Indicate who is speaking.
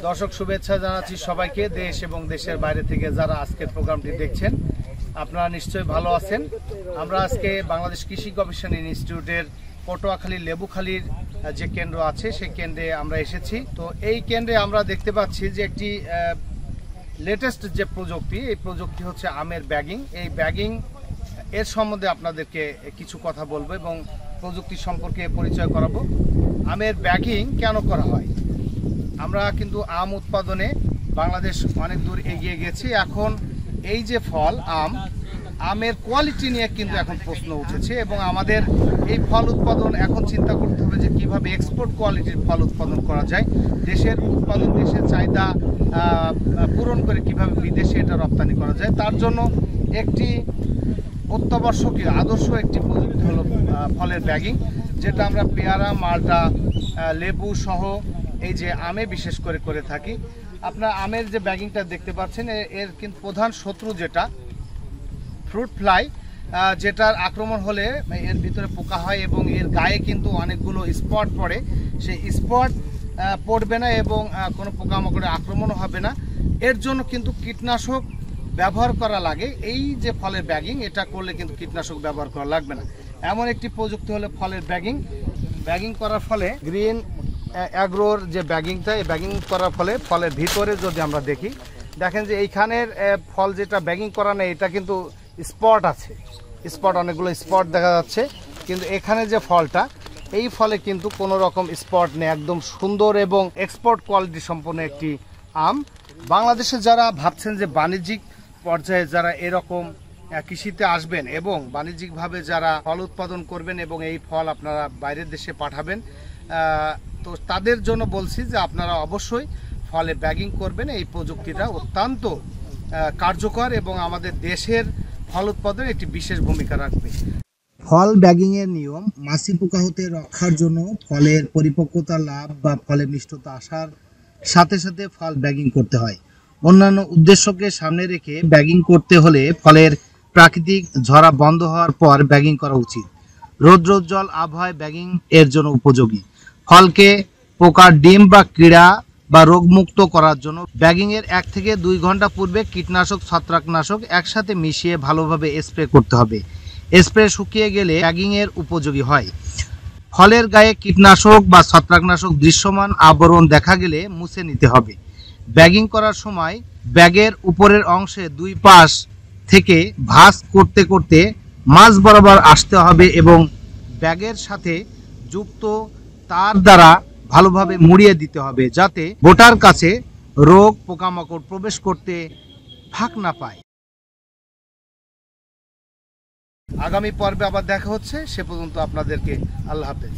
Speaker 1: দর্শক শুভেচ্ছা জানাচ্ছি সবাইকে, দেশ এবং দেশের বাইরে থেকে যারা আজকের প্রোগ্রামটি দেখছেন। আপনারা নিশ্চয়ই ভালো আছেন। আমরা আজকে বাংলাদেশ কৃষি গবেষণা ইনস্টিটিউটের পটুয়াখালী লেবুখালীর যে কেন্দ্র আছে সেই কেন্দ্রে আমরা এসেছি। তো এই কেন্দ্রে আমরা দেখতে পাচ্ছি যে একটি লেটেস্ট যে প্রযুক্তি, এই প্রযুক্তি হচ্ছে আমের ব্যাগিং। এই ব্যাগিং এর সম্বন্ধে আপনাদেরকে কিছু কথা বলবো এবং প্রযুক্তি সম্পর্কে পরিচয় করাবো। আমের ব্যাগিং কেন করা হয়? আমরা কিন্তু আম উৎপাদনে বাংলাদেশ অনেক দূর এগিয়ে গেছি। এখন এই যে ফল আমের কোয়ালিটি নিয়ে কিন্তু এখন প্রশ্ন উঠেছে এবং আমাদের এই ফল উৎপাদন এখন চিন্তা করতে হবে যে কিভাবে এক্সপোর্ট কোয়ালিটির ফল উৎপাদন করা যায়, দেশের উৎপাদন দেশের চাহিদা পূরণ করে কিভাবে বিদেশে এটা রপ্তানি করা যায়। তার জন্য একটি অত্যাবশ্যকীয় আদর্শ একটি প্রযুক্তি হলো ফলের ব্যাগিং, যেটা আমরা পেয়ারা, মালটা, লেবু সহ এই যে আমে বিশেষ করে করে থাকি। আপনার আমের যে ব্যাগিংটা দেখতে পাচ্ছেন, এর কিন্তু প্রধান শত্রু যেটা ফ্রুট ফ্লাই, যেটার আক্রমণ হলে এর ভিতরে পোকা হয় এবং এর গায়ে কিন্তু অনেকগুলো স্পট পড়ে। সেই স্পট পড়বে না এবং কোনো পোকামাকড়ের আক্রমণও হবে না। এর জন্য কিন্তু কীটনাশক ব্যবহার করা লাগে। এই যে ফলের ব্যাগিং, এটা করলে কিন্তু কীটনাশক ব্যবহার করা লাগবে না। এমন একটি প্রযুক্তি হলো ফলের ব্যাগিং করার ফলে গ্রিন অ্যাগ্রোর যে ব্যাগিংটা, এই ব্যাগিং করার ফলে ফলের ভিতরে যদি আমরা দেখেন যে এইখানের ফল যেটা ব্যাগিং করা নেই, এটা কিন্তু স্পট আছে, অনেকগুলো স্পট দেখা যাচ্ছে। কিন্তু এখানে যে ফলটা, এই ফলে কিন্তু কোনো রকম স্পট নেই, একদম সুন্দর এবং এক্সপোর্ট কোয়ালিটি সম্পন্ন একটি আম। বাংলাদেশে যারা ভাবছেন যে বাণিজ্যিক পর্যায়ে যারা এরকম কৃষিতে আসবেন এবং বাণিজ্যিকভাবে যারা ফল উৎপাদন করবেন এবং এই ফল আপনারা বাইরের দেশে পাঠাবেন, তো তাদের জন্য বলছি যে আপনারা অবশ্যই ফলে ব্যাগিং করবেন। এই প্রযুক্তিটা অত্যন্ত কার্যকর এবং আমাদের দেশের ফল উৎপাদনে একটি বিশেষ ভূমিকা রাখবে।
Speaker 2: ফল ব্যাগিং এর নিয়ম: মাছি পোকা হতে রক্ষার জন্য ফলের পরিপক্কতা লাভ বা ফলের মিষ্টতা আসার সাথে সাথে ফল ব্যাগিং করতে হয়। অন্যান্য উদ্দেশ্যকে সামনে রেখে ব্যাগিং করতে হলে ফলের প্রাকৃতিক ঝরা বন্ধ হওয়ার পর ব্যাগিং করা উচিত। রৌদ্রোজ্জ্বল আবহাওয়ায় ব্যাগিং এর জন্য উপযোগী। ফলকে পোকার ডিম বা কীড়া বা রোগমুক্ত করার জন্য ব্যাগিং এর 1 থেকে 2 ঘন্টা পূর্বে কীটনাশক, ছত্রাকনাশক একসাথে মিশিয়ে ভালোভাবে স্প্রে করতে হবে। স্প্রে শুকিয়ে গেলে ব্যাগিং এর উপযোগী হয়। ফলের গায়ে কীটনাশক বা ছত্রাকনাশক দৃশ্যমান আবরণ দেখা গেলে মুছে নিতে হবে। ব্যাগিং করার সময় ব্যাগের উপরের অংশে 2 পাশ থেকে ভাঁজ করতে করতে মাঝ বরাবর আসতে হবে এবং ব্যাগের সাথে যুক্ত তার দ্বারা ভালোভাবে মুড়িয়ে দিতে হবে, যাতে বোটার কাছে রোগ পোকামাকড় প্রবেশ করতে ফাঁক না পায়।
Speaker 1: আগামী পর্বে আবার দেখা হচ্ছে, সে পর্যন্ত আপনাদেরকে আল্লাহ হাফেজ।